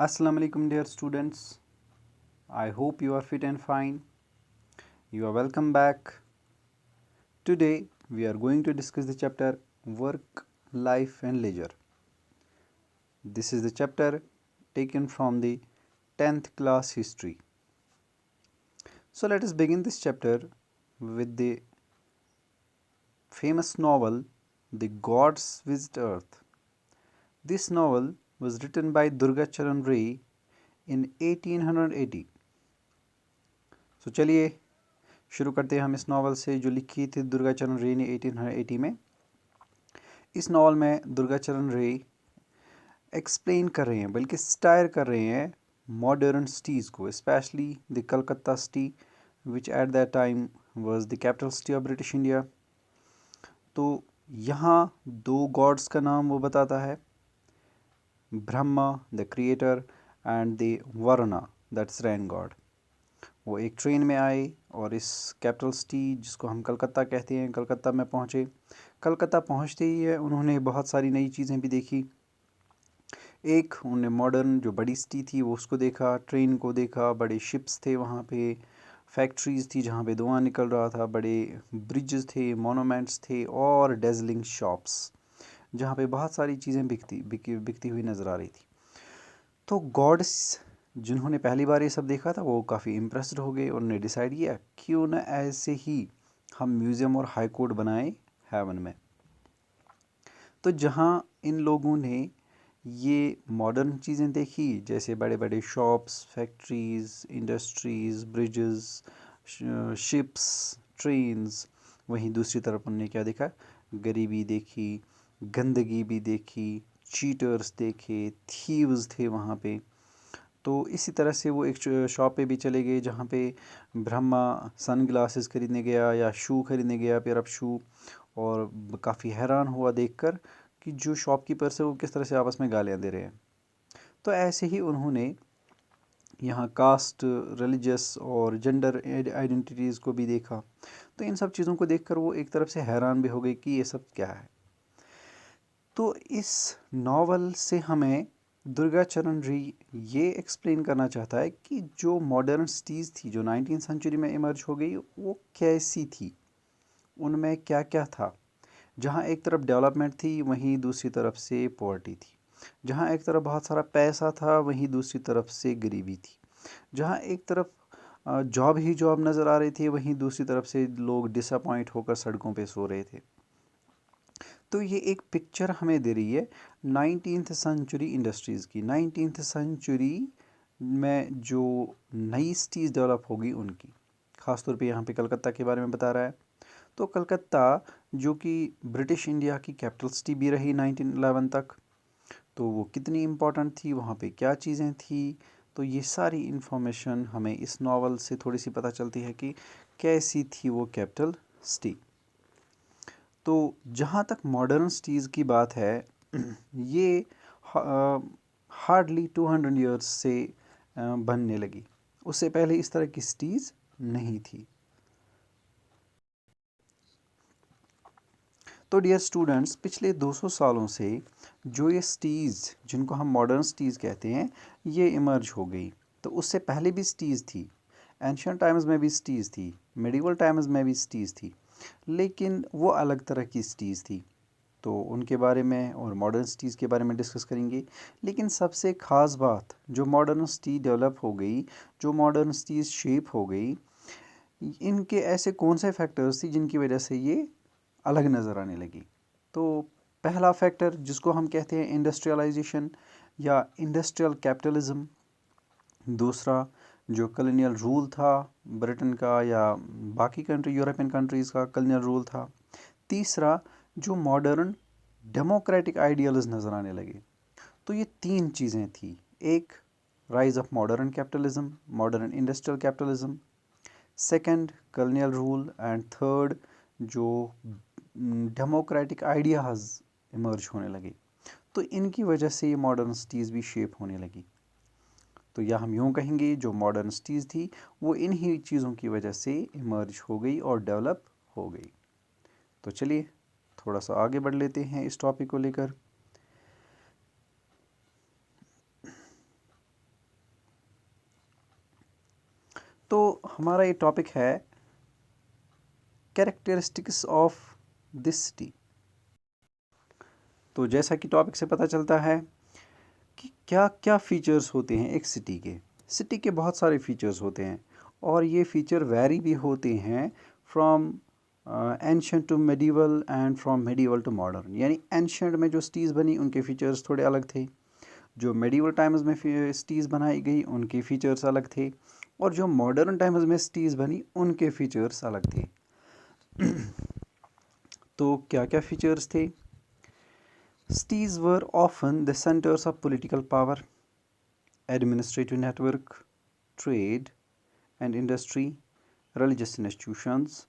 Assalamu alaikum, dear students. I hope you are fit and fine. You are welcome back. Today we are going to discuss the chapter Work, Life and Leisure. This is the chapter taken from the 10th class history. So let us begin this chapter with the famous novel The Gods Visit Earth. This novel was written by Durga Charan Ray in 1880. So चलिए शुरू करते हैं हम इस novel से जो लिखी थी दुर्गा चरण रे ने 1880 में। इस नावल में दुर्गा चरण रे एक्सप्लेन कर रहे हैं, बल्कि स्टायर कर रहे हैं मॉडर्न सिटीज़ को, specially the Calcutta city which at that time was the capital city of British India. तो यहाँ दो गॉड्स का नाम वो बताता है, Brahma the creator and the Varuna that's rain God. वो एक ट्रेन में आए और इस कैपिटल सिटी जिसको हम कलकत्ता कहते हैं, कलकत्ता में पहुँचे। कलकत्ता पहुँचते ही है उन्होंने बहुत सारी नई चीज़ें भी देखी। एक उन्होंने मॉडर्न जो बड़ी सिटी थी वो उसको देखा, ट्रेन को देखा, बड़े शिप्स थे वहाँ पे, फैक्ट्रीज़ थी जहाँ पे धुआं निकल रहा था, बड़े ब्रिजेस थे, मोनूमेंट्स थे और डेजलिंग शॉप्स जहाँ पे बहुत सारी चीज़ें बिकती हुई नज़र आ रही थी। तो गॉड्स जिन्होंने पहली बार ये सब देखा था वो काफ़ी इम्प्रेस्ड हो गए। उन्होंने डिसाइड किया क्यों ना ऐसे ही हम म्यूज़ियम और हाई कोर्ट बनाए हेवन में। तो जहाँ इन लोगों ने ये मॉडर्न चीज़ें देखी, जैसे बड़े बड़े shops, factories, industries, bridges, ships, trains, वहीं दूसरी तरफ उन्होंने क्या देखा, गरीबी देखी, गंदगी भी देखी, चीटर्स देखे, थीव्स थे वहाँ पे। तो इसी तरह से वो एक शॉप पे भी चले गए जहाँ पे ब्रह्मा सन ग्लासेस खरीदने गया या शू खरीदने गया, पेयर ऑफ शू, और काफ़ी हैरान हुआ देखकर कि जो शॉपकीपर्स है वो किस तरह से आपस में गालियाँ दे रहे हैं। तो ऐसे ही उन्होंने यहाँ कास्ट, रिलीजियस और जेंडर आइडेंटिटीज़ को भी देखा। तो इन सब चीज़ों को देखकर वो एक तरफ से हैरान भी हो गई कि ये सब क्या है। तो इस नावल से हमें दुर्गा चरण रे ये एक्सप्लेन करना चाहता है कि जो मॉडर्न सिटीज़ थी जो 19th सेंचुरी में इमर्ज हो गई वो कैसी थी, उनमें क्या क्या था। जहाँ एक तरफ डेवलपमेंट थी वहीं दूसरी तरफ से पॉवर्टी थी। जहाँ एक तरफ बहुत सारा पैसा था वहीं दूसरी तरफ से गरीबी थी। जहाँ एक तरफ जॉब ही जॉब नज़र आ रही थी वहीं दूसरी तरफ से लोग डिसअपॉइंट होकर सड़कों पे सो रहे थे। तो ये एक पिक्चर हमें दे रही है 19th सेंचुरी इंडस्ट्रीज़ की, 19th सेंचुरी में जो नई सिटीज़ डेवलप होगी उनकी। ख़ासतौर पे यहाँ पे कलकत्ता के बारे में बता रहा है। तो कलकत्ता जो कि ब्रिटिश इंडिया की कैपिटल सिटी भी रही 1911 तक, तो वो कितनी इम्पोर्टेंट थी, वहाँ पे क्या चीज़ें थी। तो ये सारी इन्फॉर्मेशन हमें इस नावल से थोड़ी सी पता चलती है कि कैसी थी वो कैपिटल सिटी। तो जहाँ तक मॉडर्न सिटीज़ की बात है ये हार्डली 200 ईयर्स से बनने लगी। उससे पहले इस तरह की सिटीज़ नहीं थी। तो डियर स्टूडेंट्स, पिछले 200 सालों से जो ये सिटीज़ जिनको हम मॉडर्न सिटीज़ कहते हैं ये इमर्ज हो गई। तो उससे पहले भी सिटीज़ थी, एंशियंट टाइम्स में भी सिटीज़ थी, मेडिवल टाइम्स में भी सिटीज़ थी, लेकिन वो अलग तरह की सिटीज़ थी। तो उनके बारे में और मॉडर्न सिटीज़ के बारे में डिस्कस करेंगे। लेकिन सबसे ख़ास बात, जो मॉडर्न सिटी डेवलप हो गई, जो मॉडर्न सिटीज़ शेप हो गई, इनके ऐसे कौन से फैक्टर्स थी जिनकी वजह से ये अलग नज़र आने लगी। तो पहला फैक्टर जिसको हम कहते हैं इंडस्ट्रियलाइजेशन या इंडस्ट्रियल कैपिटलिज्म। दूसरा जो कॉलोनियल रूल था ब्रिटेन का या बाकी कंट्री यूरोपियन कंट्रीज़ का कॉलोनियल रूल था। तीसरा जो मॉडर्न डेमोक्रेटिक आइडियल्स नज़र आने लगे। तो ये तीन चीज़ें थी, एक rise of modern capitalism, modern industrial capitalism, second colonial rule, and third जो डेमोक्रेटिक आइडियाज़ इमर्ज होने लगे। तो इनकी वजह से ये मॉडर्न सिटीज़ भी शेप होने लगी। तो या हम यूँ कहेंगे जो मॉडर्न सिटीज़ थी वो इन्हीं चीज़ों की वजह से इमर्ज हो गई और डेवलप हो गई। तो चलिए थोड़ा सा आगे बढ़ लेते हैं इस टॉपिक को लेकर। तो हमारा ये टॉपिक है कैरेक्टरिस्टिक्स ऑफ दिस सिटी। तो जैसा कि टॉपिक से पता चलता है कि क्या क्या फीचर्स होते हैं एक सिटी के। सिटी के बहुत सारे फीचर्स होते हैं और ये फीचर वैरी भी होते हैं from ancient to medieval and from medieval to modern. यानी एंशंट में जो सिटीज़ बनी उनके फीचर्स थोड़े अलग थे, जो मेडिवल टाइम्स में सिटीज़ बनाई गई उनके फीचर्स अलग थे, और जो मॉडर्न टाइम्स में सिटीज़ बनी उनके फीचर्स अलग थे। तो क्या क्या फीचर्स थे? Cities were often the centers of political power, administrative network, trade and industry, religious institutions,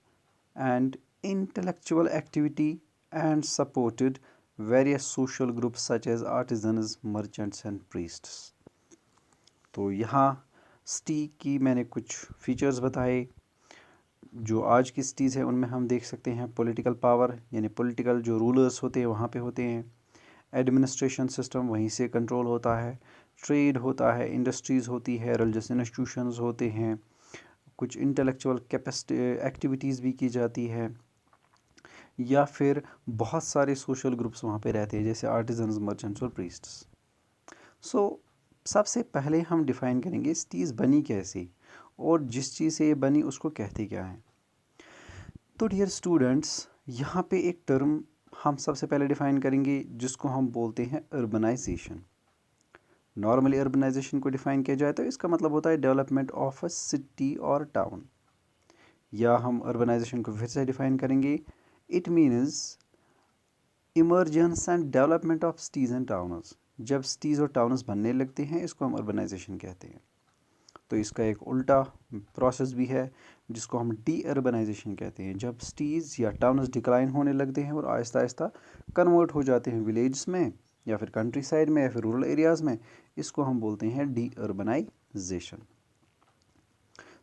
and intellectual activity, and supported various social groups such as artisans, merchants and priests. तो यहाँ city की मैंने कुछ features बताए। जो आज की cities है उनमें हम देख सकते हैं पॉलिटिकल पावर, यानी पॉलिटिकल जो रूलर्स होते हैं वहाँ पे होते हैं। एडमिनिस्ट्रेशन सिस्टम वहीं से कंट्रोल होता है। ट्रेड होता है, इंडस्ट्रीज़ होती है, रिलीजियस इंस्टीट्यूशंस होते हैं, कुछ इंटेलेक्चुअल कैपेसिटी एक्टिविटीज़ भी की जाती है, या फिर बहुत सारे सोशल ग्रुप्स वहाँ पे रहते हैं जैसे आर्टिजन्स, मर्चेंट्स और प्रीस्ट्स। सबसे पहले हम डिफ़ाइन करेंगे सिटीज़ बनी कैसे और जिस चीज़ से ये बनी उसको कहते क्या हैं। तो डियर स्टूडेंट्स, यहाँ पे एक टर्म हम सबसे पहले डिफ़ाइन करेंगे जिसको हम बोलते हैं अर्बनाइजेशन। नॉर्मली अर्बनाइजेशन को डिफ़ाइन किया जाए तो इसका मतलब होता है डेवलपमेंट ऑफ अ सिटी और टाउन। या हम अर्बनाइजेशन को फिर से डिफ़ाइन करेंगे, it means emergence and development of cities and towns. जब सिटीज़ और टाउन्स बनने लगते हैं इसको हम अर्बनाइजेशन कहते हैं। तो इसका एक उल्टा प्रोसेस भी है जिसको हम डी अर्बनाइजेशन कहते हैं। जब सिटीज़ या टाउन्स डिक्लाइन होने लगते हैं और आहिस्ता आहिस्ता कन्वर्ट हो जाते हैं विलेज में या फिर कंट्री साइड में या फिर रूरल एरियाज़ में, इसको हम बोलते हैं डी अर्बनाइजेशन।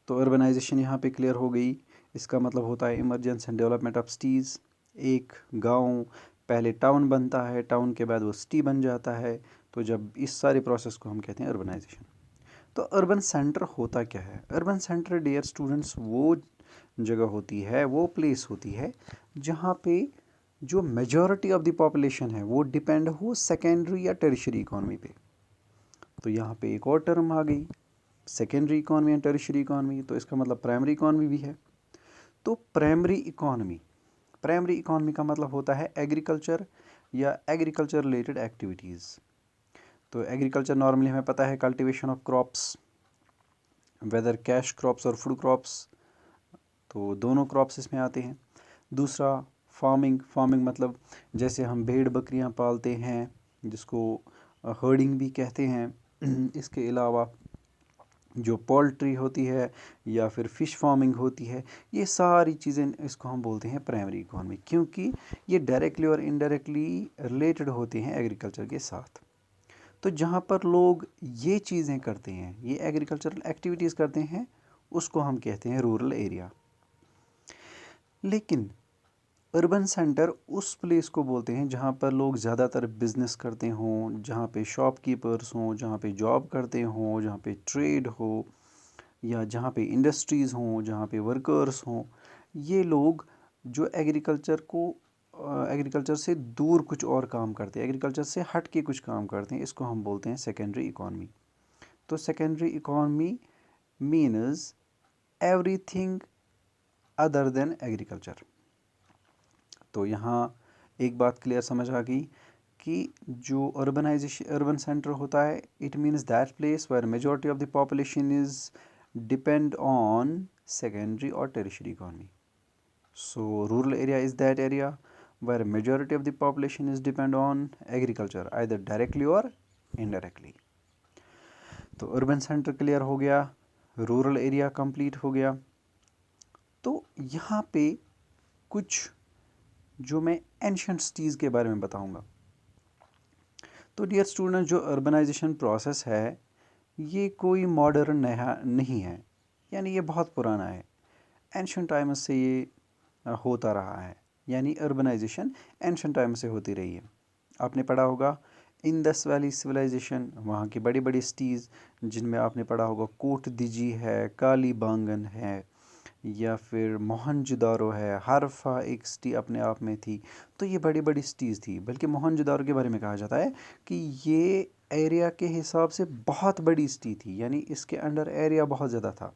तो अर्बनाइजेशन यहाँ पे क्लियर हो गई। इसका मतलब होता है emergence and development of cities. एक गाँव पहले टाउन बनता है, टाउन के बाद वो सिटी बन जाता है। तो जब इस सारे प्रोसेस को हम कहते हैं अर्बनाइजेशन। तो अर्बन सेंटर होता क्या है? अर्बन सेंटर डियर स्टूडेंट्स वो जगह होती है, वो प्लेस होती है जहाँ पे जो मेजॉरिटी ऑफ द पॉपुलेशन है वो डिपेंड हो सेकेंडरी या टर्शियरी इकॉनमी पे। तो यहाँ पे एक और टर्म आ गई, secondary economy and tertiary economy. तो इसका मतलब प्राइमरी इकॉनमी भी है। तो प्राइमरी इकॉनमी का मतलब होता है एग्रीकल्चर या एग्रीकल्चर रिलेटेड एक्टिविटीज़। तो एग्रीकल्चर नॉर्मली हमें पता है cultivation of crops, whether cash crops और फूड क्रॉप्स, तो दोनों क्रॉप्स इसमें आते हैं। दूसरा फार्मिंग मतलब जैसे हम भेड़ बकरियां पालते हैं जिसको हर्डिंग भी कहते हैं। इसके अलावा जो पोल्ट्री होती है या फिर फ़िश फार्मिंग होती है, ये सारी चीज़ें इसको हम बोलते हैं प्राइमरी इकॉनमी, क्योंकि ये डायरेक्टली और इनडायरेक्टली रिलेटेड होते हैं एग्रीकल्चर के साथ। तो जहाँ पर लोग ये चीज़ें करते हैं, ये एग्रीकल्चरल एक्टिविटीज़ करते हैं, उसको हम कहते हैं रूरल एरिया। लेकिन अर्बन सेंटर उस प्लेस को बोलते हैं जहाँ पर लोग ज़्यादातर बिजनेस करते हों, जहाँ पे शॉपकीपर्स हों, जहाँ पे जॉब करते हों, जहाँ पे ट्रेड हो, या जहाँ पे इंडस्ट्रीज़ हों, जहाँ पे वर्कर्स हों। ये लोग जो एग्रीकल्चर से दूर कुछ और काम करते हैं, एग्रीकल्चर से हट के कुछ काम करते हैं, इसको हम बोलते हैं सेकेंडरी इकॉनमी। तो secondary economy means everything other than agriculture. तो यहाँ एक बात क्लियर समझ आ गई कि जो अर्बन सेंटर होता है, it means that place where majority of the population is depend on secondary और tertiary economy. So rural area is that area where majority of the population is depend on agriculture either directly और indirectly. तो urban centre clear हो गया, rural area complete हो गया। तो यहाँ पे कुछ जो मैं एंशिएंट सिटीज़ के बारे में बताऊंगा। तो डियर स्टूडेंट, जो अर्बनाइजेशन प्रोसेस है ये कोई मॉडर्न नहीं है, यानी ये बहुत पुराना है। एंशिएंट टाइम से ये होता रहा है, यानी अर्बनाइजेशन एंशिएंट टाइम से होती रही है। आपने पढ़ा होगा इंदस वैली सिविलाइजेशन, वहाँ की बड़ी बड़ी सिटीज़ जिनमें आपने पढ़ा होगा कोट दिजी है, कालीबांगन है, या फिर मोहनजोदारो है, हरप्पा एक सिटी अपने आप में थी। तो ये बड़ी बड़ी सिटीज़ थी। बल्कि मोहनजोदारो के बारे में कहा जाता है कि ये एरिया के हिसाब से बहुत बड़ी सिटी थी, यानी इसके अंडर एरिया बहुत ज़्यादा था।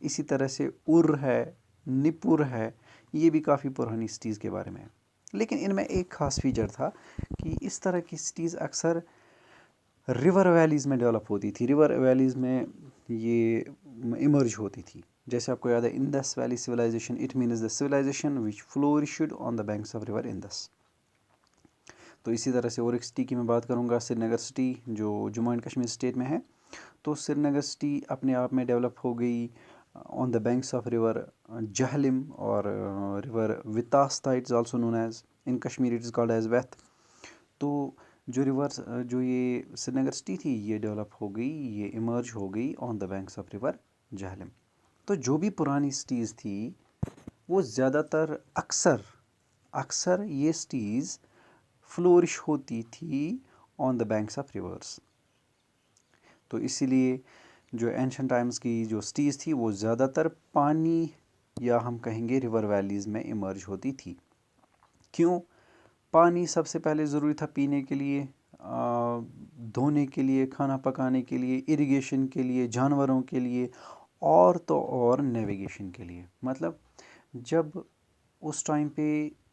इसी तरह से उर है, निपुर है, ये भी काफ़ी पुरानी सिटीज़ के बारे में है। लेकिन इनमें एक ख़ास फीचर था कि इस तरह की सिटीज़ अक्सर रिवर वैलीज़ में डेवलप होती थी, रिवर वैलीज़ में ये इमर्ज होती थी। जैसे आपको याद है Indus valley civilization, it means the civilization which flourished on the banks of river Indus. तो इसी तरह से और एक सिटी की मैं बात करूँगा, श्रीनगर सिटी, जो जम्मू एंड कश्मीर स्टेट में है। तो श्रीनगर सिटी अपने आप में डेवलप हो गई on the banks of river Jhelum और river Vitasta, it's also known as in Kashmir it is called as Veth. तो जो रिवर्स जो ये श्रीनगर सिटी थी ये डेवलप हो गई, ये इमर्ज हो गई on the banks of river Jhelum. तो जो भी पुरानी सिटीज़ थी वो ज़्यादातर अक्सर अक्सर ये सिटीज़ फ्लोरिश होती थी on the banks of reverse. तो इसीलिए जो एंशियंट टाइम्स की जो सिटीज़ थी वो ज़्यादातर पानी या हम कहेंगे रिवर वैलीज़ में इमर्ज होती थी। क्यों? पानी सबसे पहले ज़रूरी था पीने के लिए, धोने के लिए, खाना पकाने के लिए, इरिगेशन के लिए, जानवरों के लिए, और तो और नेविगेशन के लिए। मतलब जब उस टाइम पे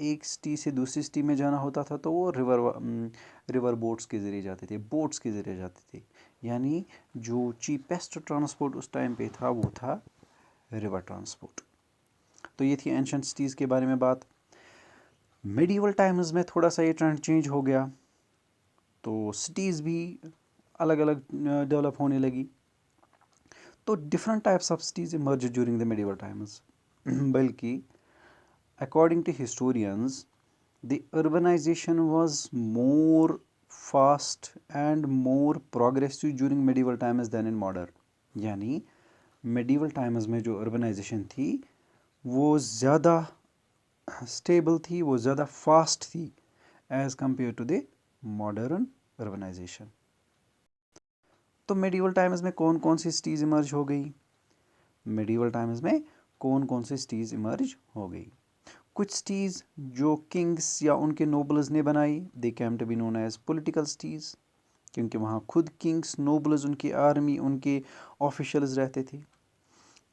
एक सिटी से दूसरी सिटी में जाना होता था तो वो रिवर बोट्स के ज़रिए जाते थे, बोट्स के ज़रिए जाते थे। यानी जो चीपेस्ट ट्रांसपोर्ट उस टाइम पे था वो था रिवर ट्रांसपोर्ट। तो ये थी एंशिएंट सिटीज़ के बारे में बात। मेडिवल टाइम्स में थोड़ा सा ये ट्रेंड चेंज हो गया, तो सिटीज़ भी अलग अलग डेवलप होने लगी। तो different types of cities emerge during the medieval times. बल्कि according to historians the urbanization was more fast and more progressive during medieval times than in modern। यानी medieval times में जो urbanization थी वो ज़्यादा स्टेबल थी, वो ज़्यादा फास्ट थी as compare to the modern urbanization. तो मेडिवल टाइम्स में कौन कौन सी सिटीज़ इमर्ज हो गई? मेडिवल टाइम्स में कौन कौन सी सिटीज़ इमर्ज हो गई? कुछ सिटीज़ जो किंग्स या उनके नोबल्स ने बनाई, they came to be known as political cities, क्योंकि वहाँ खुद किंग्स, नोबल्स, उनकी आर्मी, उनके ऑफिशियल्स रहते थे।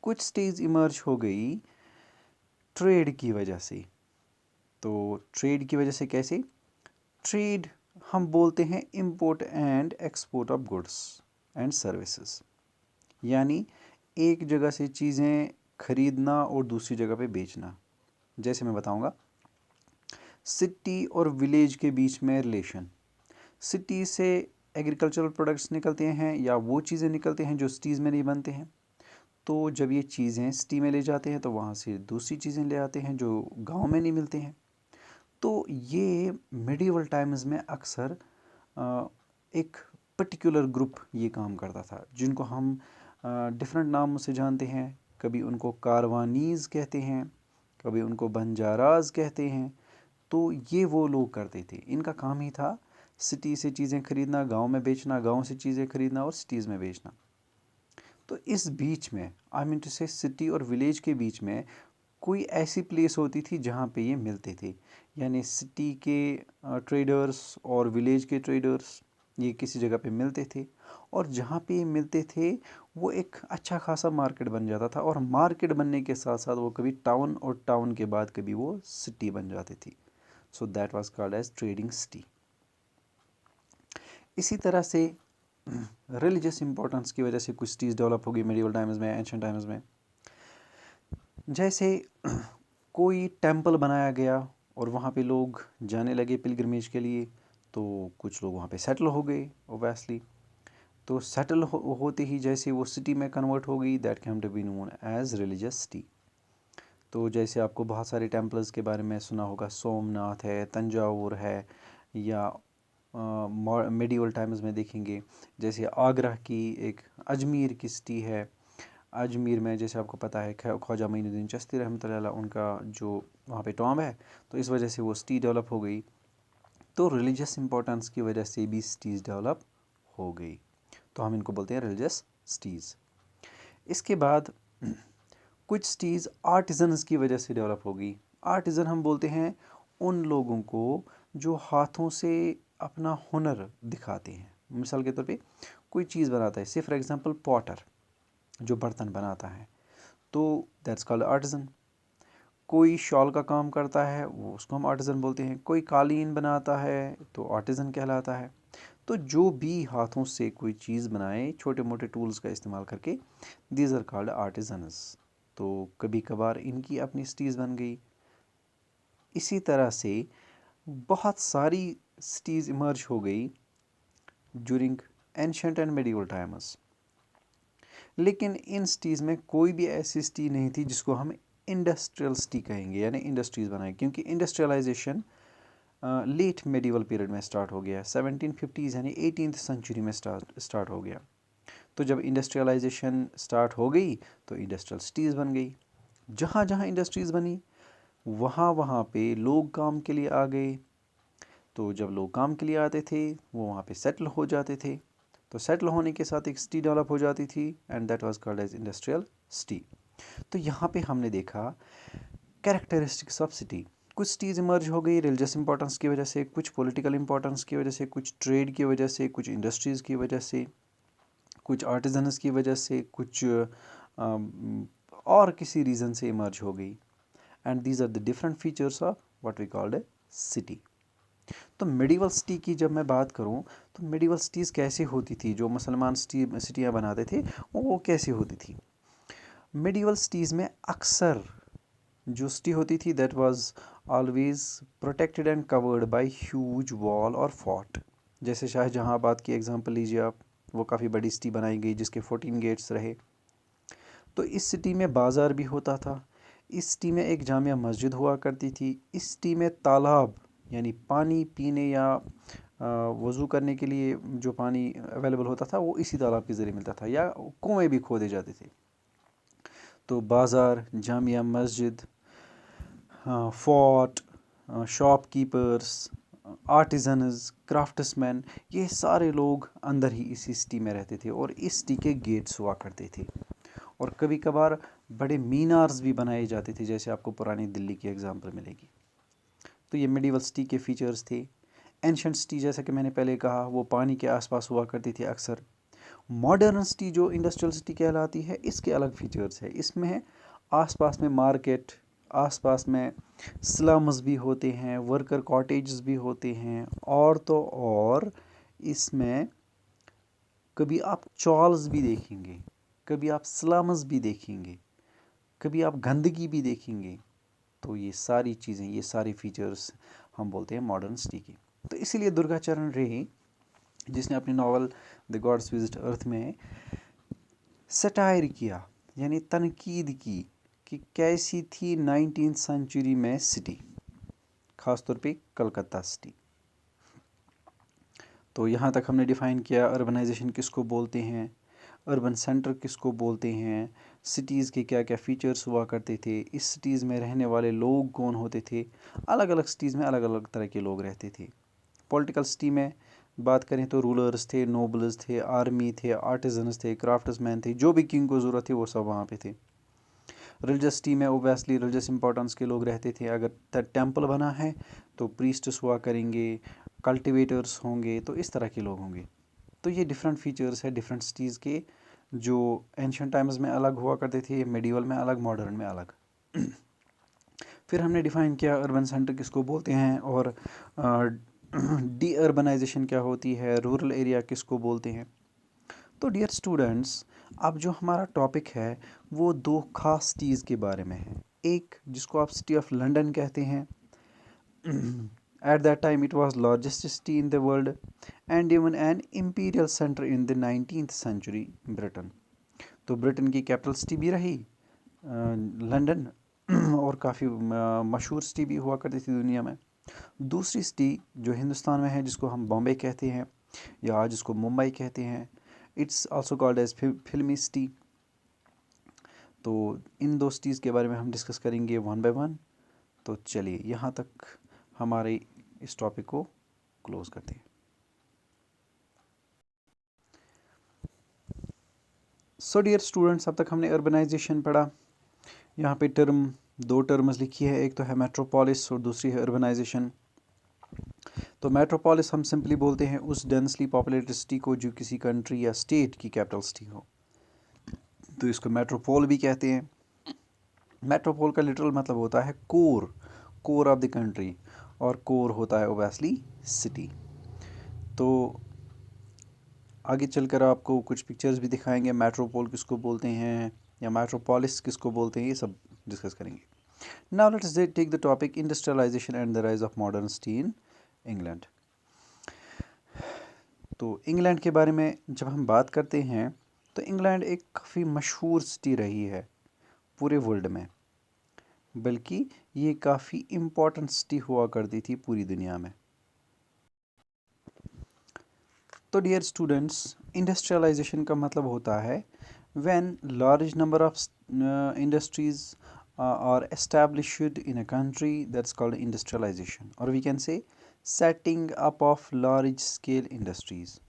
कुछ सिटीज़ इमर्ज हो गई ट्रेड की वजह से। तो ट्रेड की वजह से कैसे? ट्रेड हम बोलते हैं import and export of goods and services. यानी एक जगह से चीज़ें खरीदना और दूसरी जगह पे बेचना। जैसे मैं बताऊंगा, सिटी और विलेज के बीच में रिलेशन। सिटी से एग्रीकल्चरल प्रोडक्ट्स निकलते हैं या वो चीज़ें निकलते हैं जो सिटीज़ में नहीं बनते हैं। तो जब ये चीज़ें सिटी में ले जाते हैं तो वहाँ से दूसरी चीज़ें ले आते हैं जो गांव में नहीं मिलते हैं। तो ये मिडिवल टाइम्स में अक्सर एक पर्टिकुलर ग्रुप ये काम करता था, जिनको हम डिफरेंट नामों से जानते हैं। कभी उनको कारवानीज़ कहते हैं, कभी उनको बंजाराज कहते हैं। तो ये वो लोग करते थे, इनका काम ही था सिटी से चीज़ें खरीदना, गांव में बेचना, गांव से चीज़ें खरीदना और सिटीज़ में बेचना। तो इस बीच में आई मीन टू से सिटी और विलेज के बीच में कोई ऐसी प्लेस होती थी जहाँ पे ये मिलते थे। यानी सिटी के ट्रेडर्स और विलेज के ट्रेडर्स ये किसी जगह पे मिलते थे, और जहाँ पे ये मिलते थे वो एक अच्छा खासा मार्केट बन जाता था, और मार्केट बनने के साथ साथ वो कभी टाउन, और टाउन के बाद कभी वो सिटी बन जाती थी। So that was called as trading city. इसी तरह से रिलीजियस इंपॉर्टेंस की वजह से कुछ सिटीज़ डेवलप हो गई मेडिवल टाइम्स में, एंशिएंट टाइम्स में। जैसे कोई टेंपल बनाया गया और वहाँ पे लोग जाने लगे पिलग्रिमेज के लिए, तो कुछ लोग वहाँ पे सेटल हो गए ओबेसली। तो सेटल होते ही जैसे वो सिटी में कन्वर्ट हो गई, that came to be known as religious city. तो जैसे आपको बहुत सारे टेम्पल्स के बारे में सुना होगा, सोमनाथ है, तंजावुर है, या मेडिवल टाइम्स में देखेंगे जैसे आगरा की एक अजमेर की सिटी है। अजमेर में जैसे आपको पता है ख्वाजा मोइनुद्दीन चिश्ती रहमतुल्लाह अलैह उनका जो वहाँ पे टॉम्ब है, तो इस वजह से वो सिटी डेवलप हो गई। तो रिलीजियस इंपॉर्टेंस की वजह से भी सिटीज़ डेवलप हो गई, तो हम इनको बोलते हैं रिलीजियस सिटीज़। इसके बाद कुछ सिटीज़ आर्टिजन्स की वजह से डेवलप हो गई। आर्टिजन हम बोलते हैं उन लोगों को जो हाथों से अपना हुनर दिखाते हैं। मिसाल के तौर पे कोई चीज़ बनाता है, से फॉर एग्जांपल पॉटर जो बर्तन बनाता है, तो दैट्स कॉल्ड आर्टिजन। कोई शॉल का काम करता है, वो उसको हम आर्टिजन बोलते हैं। कोई कालीन बनाता है तो आर्टिजन कहलाता है। तो जो भी हाथों से कोई चीज़ बनाए छोटे मोटे टूल्स का इस्तेमाल करके, दीज आर कॉल्ड आर्टिजन्स। तो कभी कभार इनकी अपनी सिटीज़ बन गई। इसी तरह से बहुत सारी सिटीज़ इमर्ज हो गई during ancient and medieval times. लेकिन इन सिटीज़ में कोई भी ऐसी सिटी नहीं थी जिसको हम इंडस्ट्रियल सिटी कहेंगे, यानी इंडस्ट्रीज़ बनाए, क्योंकि इंडस्ट्रियलाइजेशन लेट मेडिवल पीरियड में स्टार्ट हो गया। 1750s यानी 18th सेंचुरी में स्टार्ट हो गया। तो जब इंडस्ट्रियलाइजेशन स्टार्ट हो गई तो इंडस्ट्रियल सिटीज़ बन गई। जहाँ जहाँ इंडस्ट्रीज़ बनी वहाँ वहाँ पे लोग काम के लिए आ गए। तो जब लोग काम के लिए आते थे वो वहाँ पे सेटल हो जाते थे। तो सेटल होने के साथ एक सिटी डेवलप हो जाती थी and that was called as industrial city. तो यहाँ पे हमने देखा कैरेक्टरिस्टिक्स ऑफ सिटी। कुछ सिटीज़ इमर्ज हो गई रिलीजियस इंपॉर्टेंस की वजह से, कुछ पॉलिटिकल इंपॉर्टेंस की वजह से, कुछ ट्रेड की वजह से, कुछ इंडस्ट्रीज़ की वजह से, कुछ आर्टिजन्स की वजह से, कुछ और किसी रीज़न से इमर्ज हो गई। And these are the different features of what we called a city. तो मिडिवल सिटी की जब मैं बात करूं तो मिडिवल सिटीज़ कैसे होती थी, जो मुसलमान सिटियाँ बनाते थे वो कैसे होती थी। मिडिवल सिटीज़ में अक्सर जो सिटी होती थी that was always protected and covered by huge wall और फोर्ट। जैसे शाहजहांबाद की एग्जांपल लीजिए आप, वो काफ़ी बड़ी सिटी बनाई गई जिसके 14 गेट्स रहे। तो इस सिटी में बाज़ार भी होता था। इस सिटी में एक जामिया मस्जिद हुआ करती थी। इस सिटी में तालाब यानी पानी पीने या वज़ू करने के लिए जो पानी अवेलेबल होता था वो इसी तालाब के ज़रिए मिलता था, या कुएं भी खोदे जाते थे। तो बाज़ार, Jamia Masjid, fort, shopkeepers, artisans, craftsman, ये सारे लोग अंदर ही इसी सिटी में रहते थे और इस सिटी के गेट्स हुआ करते थे। और कभी कभार बड़े मीनार्स भी बनाए जाते थे, जैसे आपको पुरानी दिल्ली की एग्जांपल मिलेगी। तो ये मिडिवल सिटी के फीचर्स थे। एंशंट सिटी जैसा कि मैंने पहले कहा वो पानी के आसपास हुआ करती थी अक्सर। मॉडर्न सिटी जो इंडस्ट्रियल सिटी कहलाती है इसके अलग फीचर्स है। इसमें आसपास में मार्केट, आसपास में स्लम्स भी होते हैं, वर्कर कॉटेजेस भी होते हैं, और तो और इसमें कभी आप चॉल्स भी देखेंगे, कभी आप स्लम्स भी देखेंगे, कभी आप गंदगी भी देखेंगे। तो ये सारी चीज़ें, ये सारे फीचर्स हम बोलते हैं मॉडर्न सिटी की। तो इसीलिए दुर्गाचरण रे जिसने अपनी नावल द गॉड्स विजिट अर्थ में सटायर किया यानी तनकीद की कि कैसी थी 19th सेंचुरी में सिटी, ख़ासतौर पे कलकत्ता सिटी। तो यहाँ तक हमने डिफ़ाइन किया अर्बनाइजेशन किसको बोलते हैं, अर्बन सेंटर किसको बोलते हैं, सिटीज़ के क्या क्या फ़ीचर्स हुआ करते थे, इस सिटीज़ में रहने वाले लोग कौन होते थे। अलग अलग सिटीज़ में अलग अलग तरह के लोग रहते थे। पॉलिटिकल सिटी में बात करें तो रूलर्स थे, नोबल्स थे, आर्मी थे, आर्टिजन्स थे, क्राफ्ट्समैन थे, जो भी किंग को ज़रूरत थी वो सब वहाँ पे थे। रिलीजियस सिटी में ओबियसली रिलीजियस इंपॉर्टेंस के लोग रहते थे। अगर टेम्पल बना है तो प्रीस्ट्स हुआ करेंगे, कल्टिवेटर्स होंगे, तो इस तरह के लोग होंगे। तो ये डिफरेंट फीचर्स है डिफरेंट सिटीज़ के, जो एंशियंट टाइम्स में अलग हुआ करते थे, मेडिवल में अलग, मॉडर्न में अलग। फिर हमने डिफ़ाइन किया अर्बन सेंटर किसको बोलते हैं और डी अर्बनाइजेशन क्या होती है, रूरल एरिया किसको बोलते हैं। तो डियर स्टूडेंट्स, अब जो हमारा टॉपिक है वो दो खास सिटीज़ के बारे में है। एक जिसको आप सिटी ऑफ लंदन कहते हैं, at that time it was largest city in the world and even an imperial center in the 19th century Britain. तो ब्रिटेन की कैपिटल सिटी भी रही लंदन और काफ़ी मशहूर सिटी भी हुआ करती थी दुनिया में। दूसरी सिटी जो हिंदुस्तान में है जिसको हम बॉम्बे कहते हैं या आज इसको मुंबई कहते हैं, इट्स आल्सो कॉल्ड एज फिल्मी सिटी। तो इन दो सिटीज़ के बारे में हम डिस्कस करेंगे वन बाय वन। तो चलिए यहाँ तक हमारे इस टॉपिक को क्लोज करते हैं। सो डियर स्टूडेंट्स, अब तक हमने अर्बनाइजेशन पढ़ा। यहाँ पे दो टर्म्स लिखी है, एक तो है मेट्रोपोलिस और दूसरी है अर्बनाइजेशन। तो मेट्रोपोलिस हम सिंपली बोलते हैं उस डेंसली पॉपुलेटेड सिटी को जो किसी कंट्री या स्टेट की कैपिटल सिटी हो, तो इसको मेट्रोपोल भी कहते हैं। मेट्रोपोल का लिटरल मतलब होता है कोर ऑफ द कंट्री, और कोर होता है ओबेसली सिटी। तो आगे चलकर आपको कुछ पिक्चर्स भी दिखाएंगे, मेट्रोपोल किसको बोलते हैं या मेट्रोपोलिस किसको बोलते हैं, ये सब डिस्कस करेंगे। Now let's take the topic industrialization and the rise of modern city in England. तो इंग्लैंड के बारे में जब हम बात करते हैं तो इंग्लैंड एक काफ़ी मशहूर सिटी रही है पूरे वर्ल्ड में, बल्कि ये काफ़ी इम्पोर्टेंट सिटी हुआ करती थी पूरी दुनिया में। तो डियर स्टूडेंट्स, इंडस्ट्रियलाइजेशन का मतलब होता है when large number of industries are established in a country, that's called industrialization, or we can say setting up of large scale industries.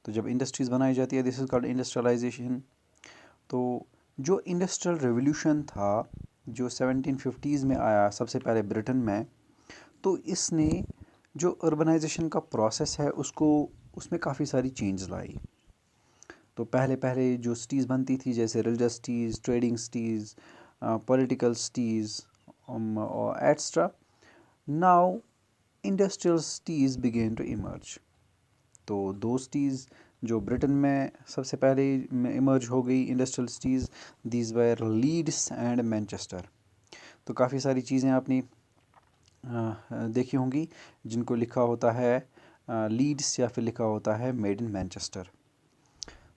तो जब इंडस्ट्रीज बनाई जाती है, दिस इज कॉल्ड इंडस्ट्रियलाइजेशन। तो जो इंडस्ट्रियल रेवोल्यूशन था जो 1750s में आया सबसे पहले ब्रिटेन में, तो इसने जो अर्बनाइजेशन का प्रोसेस है उसमें काफ़ी सारी चेंज लाई। तो पहले जो सिटीज़ बनती थी जैसे religious cities, trading cities, political cities etcetera, now industrial cities begin to emerge. तो दो सिटीज़ जो ब्रिटेन में सबसे पहले इमर्ज हो गई industrial cities, these were Leeds and Manchester. तो काफ़ी सारी चीज़ें आपने देखी होंगी जिनको लिखा होता है लीड्स या फिर लिखा होता है मेड इन मैनचेस्टर।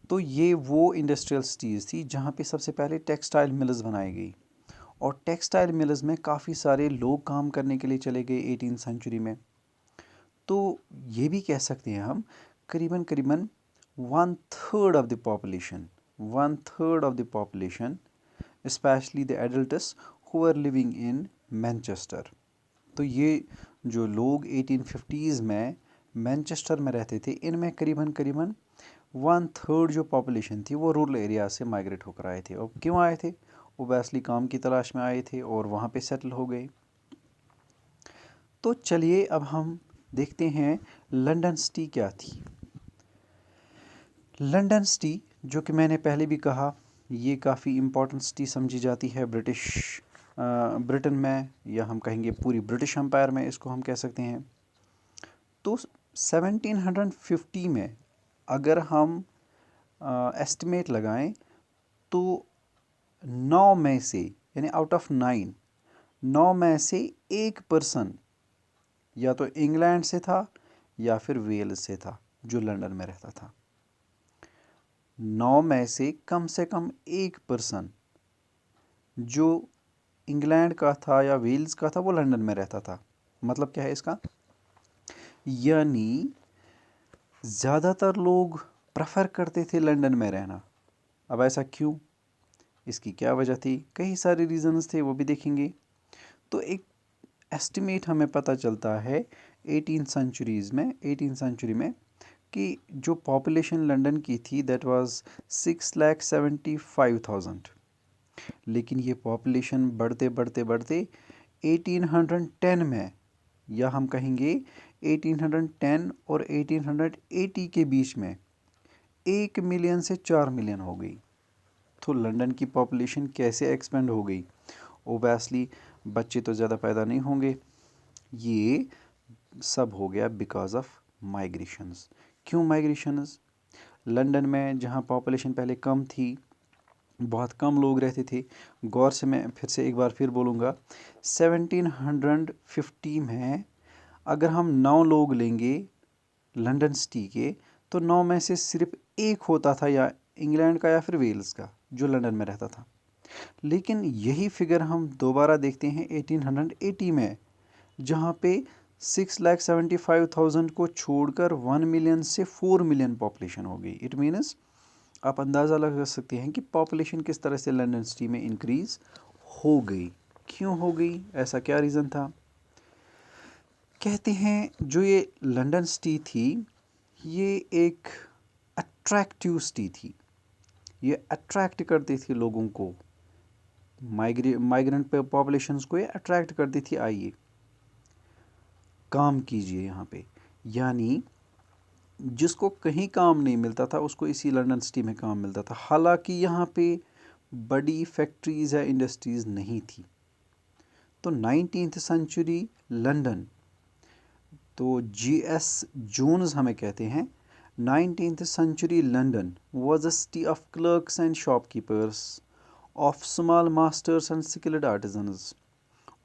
तो ये वो इंडस्ट्रियल सिटीज़ थी जहाँ पे सबसे पहले टेक्सटाइल मिल्स बनाई गई, और टेक्सटाइल मिल्स में काफ़ी सारे लोग काम करने के लिए चले गए 18th सेंचुरी में। तो ये भी कह सकते हैं हम करीबन 1/3 of the population specially the adults who are living in Manchester. तो ये जो लोग 1850s में मैनचेस्टर में रहते थे, इनमें करीबन 1/3 जो पॉपुलेशन थी वो रूरल एरिया से माइग्रेट होकर आए थे। और क्यों आए थे? ओबेसली काम की तलाश में आए थे और वहाँ पे सेटल हो गए। तो चलिए अब हम देखते हैं लंदन सिटी क्या थी। लंदन सिटी, जो कि मैंने पहले भी कहा, ये काफ़ी इम्पोर्टेंट सिटी समझी जाती है ब्रिटेन में, या हम कहेंगे पूरी ब्रिटिश एम्पायर में इसको हम कह सकते हैं। तो 1750 में अगर हम एस्टिमेट लगाएं तो 9 में से, यानी आउट ऑफ 9 में से एक पर्सन या तो इंग्लैंड से था या फिर वेल्स से था जो लंदन में रहता था। 9 में से कम एक पर्सन जो इंग्लैंड का था या वेल्स का था वो लंदन में रहता था। मतलब क्या है इसका? यानी ज़्यादातर लोग प्रेफर करते थे लंदन में रहना। अब ऐसा क्यों? इसकी क्या वजह थी? कई सारे रीजंस थे, वो भी देखेंगे। तो एक एस्टिमेट हमें पता चलता है 18th सेंचुरी में कि जो पॉपुलेशन लंदन की थी दैट वाज 6,75,000। लेकिन ये पॉपुलेशन बढ़ते 1810 में, या हम कहेंगे 1810 और 1880 के बीच में 1 मिलियन से 4 मिलियन हो गई। तो लंदन की पॉपुलेशन कैसे एक्सपेंड हो गई? ओबेसली बच्चे तो ज़्यादा पैदा नहीं होंगे, ये सब हो गया बिकॉज ऑफ माइग्रेशंस। क्यों माइग्रेशंस? लंदन में जहाँ पॉपुलेशन पहले कम थी, बहुत कम लोग रहते थे। गौर से मैं फिर एक बार बोलूँगा, 1750 में अगर हम 9 लोग लेंगे लंदन सिटी के, तो 9 में से सिर्फ एक होता था या इंग्लैंड का या फिर वेल्स का जो लंदन में रहता था। लेकिन यही फिगर हम दोबारा देखते हैं 1880 में, जहाँ पे 6,75,000 को छोड़कर 1 मिलियन से 4 मिलियन पॉपुलेशन हो गई। इट मीन्स आप अंदाज़ा लगा सकते हैं कि पॉपुलेशन किस तरह से लंदन सिटी में इंक्रीज़ हो गई। क्यों हो गई? ऐसा क्या रीज़न था? कहते हैं जो ये लंदन सिटी थी, ये एक अट्रैक्टिव सिटी थी। ये अट्रैक्ट करती थी लोगों को, माइग्रेंट पॉपुलेशंस को ये अट्रैक्ट करती थी, आइए काम कीजिए यहाँ पे। यानी जिसको कहीं काम नहीं मिलता था उसको इसी लंदन सिटी में काम मिलता था। हालांकि यहाँ पे बड़ी फैक्ट्रीज़ या इंडस्ट्रीज़ नहीं थी। तो 19th सेंचुरी लंदन, तो G.S. जोन्स हमें कहते हैं 19th century London was a city of clerks and shopkeepers, of small masters and skilled artisans,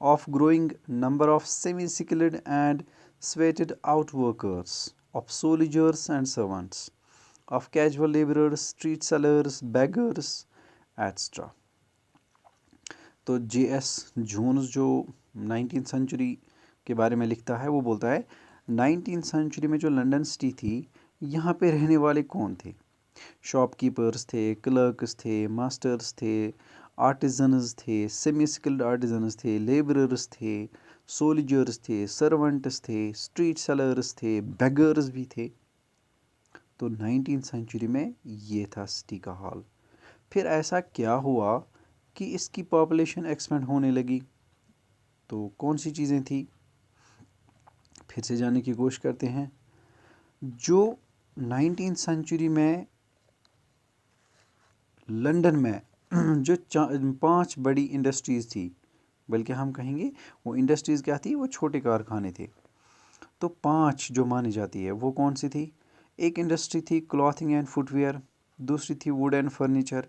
of growing number of semi-skilled and sweated out workers, of soldiers and servants, of casual laborers, street sellers, beggars, etc. तो J.S. Jones जो 19th century के बारे में लिखता है वो बोलता है 19th सेंचुरी में जो लंदन सिटी थी, यहाँ पे रहने वाले कौन थे? शॉपकीपर्स थे, क्लर्क्स थे, मास्टर्स थे, आर्टिजन्स थे, सेमी स्किल्ड आर्टिजन्स थे, लेबरर्स थे, सोल्जर्स थे, सर्वेंट्स थे, स्ट्रीट सेलर्स थे, बेगर्स भी थे। तो 19th सेंचुरी में ये था सिटी का हाल। फिर ऐसा क्या हुआ कि इसकी पॉपुलेशन एक्सपेंड होने लगी? तो कौन सी चीज़ें थी, फिर से जानने की कोशिश करते हैं। जो 19th सेंचुरी में लंदन में जो 5 बड़ी इंडस्ट्रीज़ थी, बल्कि हम कहेंगे वो इंडस्ट्रीज़ क्या थी, वो छोटे कारखाने थे। तो 5 जो मानी जाती है वो कौन सी थी? एक इंडस्ट्री थी क्लॉथिंग एंड फुटवेयर, दूसरी थी वुड एंड फर्नीचर,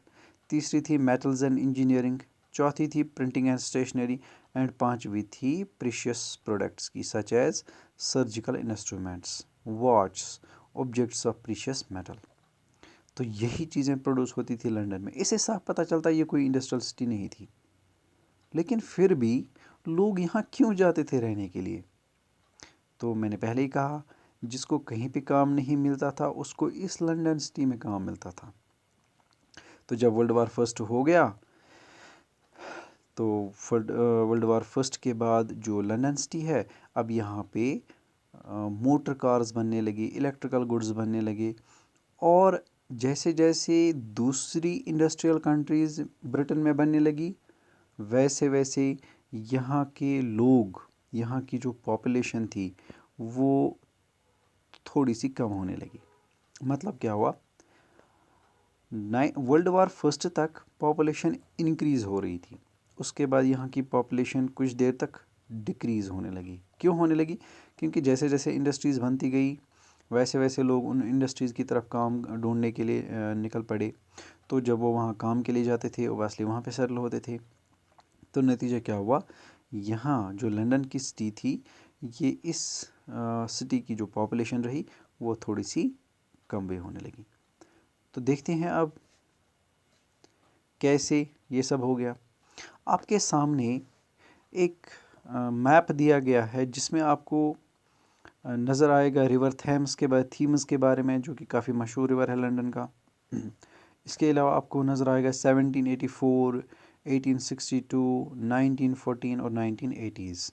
तीसरी थी मेटल्स एंड इंजीनियरिंग, चौथी थी प्रिंटिंग एंड स्टेशनरी, एंड पांचवी थी प्रीशियस प्रोडक्ट्स की such as surgical instruments, watch, objects of precious metal. तो यही चीज़ें प्रोड्यूस होती थी लंदन में। इससे साफ पता चलता ये कोई इंडस्ट्रियल सिटी नहीं थी। लेकिन फिर भी लोग यहाँ क्यों जाते थे रहने के लिए? तो मैंने पहले ही कहा, जिसको कहीं पे काम नहीं मिलता था उसको इस लंदन सिटी में काम मिलता था। तो जब वर्ल्ड वार फर्स्ट हो गया, तो वर्ल्ड वार फर्स्ट के बाद जो लंदन सिटी है, अब यहाँ पे मोटर कार्स बनने लगी, इलेक्ट्रिकल गुड्स बनने लगे, और जैसे जैसे दूसरी इंडस्ट्रियल कंट्रीज़ ब्रिटेन में बनने लगी, वैसे वैसे यहाँ के लोग, यहाँ की जो पॉपुलेशन थी वो थोड़ी सी कम होने लगी। मतलब क्या हुआ, वर्ल्ड वार फर्स्ट तक पॉपुलेशन इंक्रीज़ हो रही थी, उसके बाद यहाँ की पॉपुलेशन कुछ देर तक डिक्रीज़ होने लगी। क्यों होने लगी? क्योंकि जैसे जैसे इंडस्ट्रीज़ बनती गई वैसे वैसे लोग उन इंडस्ट्रीज़ की तरफ काम ढूंढने के लिए निकल पड़े। तो जब वो वहाँ काम के लिए जाते थे ओबियसली वहाँ पे सेटल होते थे। तो नतीजा क्या हुआ, यहाँ जो लंदन की सिटी थी, ये इस सिटी की जो पॉपुलेशन रही वो थोड़ी सी कम भी होने लगी। तो देखते हैं अब कैसे ये सब हो गया। आपके सामने एक मैप दिया गया है जिसमें आपको नज़र आएगा रिवर थीम्स के बारे में, जो कि काफ़ी मशहूर रिवर है लंदन का। इसके अलावा आपको नज़र आएगा 1784, 1862, 1914 और 1980s।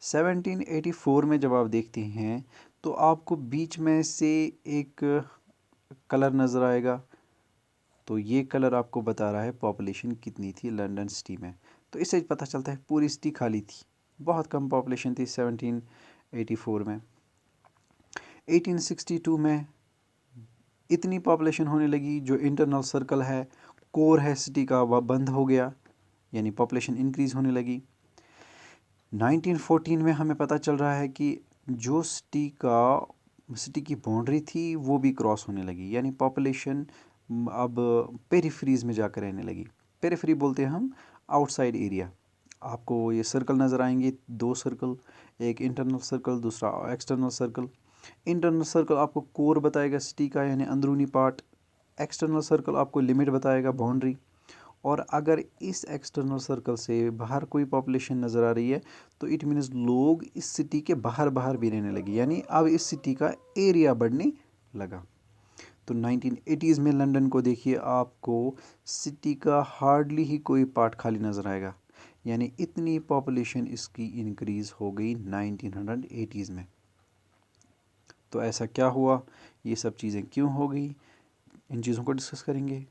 1784 में जब आप देखते हैं तो आपको बीच में से एक कलर नज़र आएगा। तो ये कलर आपको बता रहा है पॉपुलेशन कितनी थी लंदन सिटी में। तो इससे पता चलता है पूरी सिटी खाली थी, बहुत कम पॉपुलेशन थी 1784 में। 1862 में इतनी पॉपुलेशन होने लगी, जो इंटरनल सर्कल है, कोर है सिटी का, वह बंद हो गया, यानी पॉपुलेशन इंक्रीज़ होने लगी। 1914 में हमें पता चल रहा है कि जो सिटी की बाउंड्री थी वो भी क्रॉस होने लगी, यानी पॉपुलेशन अब पेरिफेरीज में जाकर रहने लगी। पेरिफेरी बोलते हैं हम आउटसाइड एरिया। आपको ये सर्कल नज़र आएंगे, 2 सर्कल, एक इंटरनल सर्कल, दूसरा एक्सटर्नल सर्कल। इंटरनल सर्कल आपको कोर बताएगा सिटी का, यानी अंदरूनी पार्ट। एक्सटर्नल सर्कल आपको लिमिट बताएगा, बाउंड्री। और अगर इस एक्सटर्नल सर्कल से बाहर कोई पॉपुलेशन नज़र आ रही है तो इट मीन्स लोग इस सिटी के बाहर बाहर भी रहने लगे, यानी अब इस सिटी का एरिया बढ़ने लगा। तो 1980s में लंदन को देखिए, आपको सिटी का हार्डली ही कोई पार्ट खाली नज़र आएगा, यानी इतनी पॉपुलेशन इसकी इंक्रीज़ हो गई 1980s में। तो ऐसा क्या हुआ, ये सब चीज़ें क्यों हो गई, इन चीज़ों को डिस्कस करेंगे।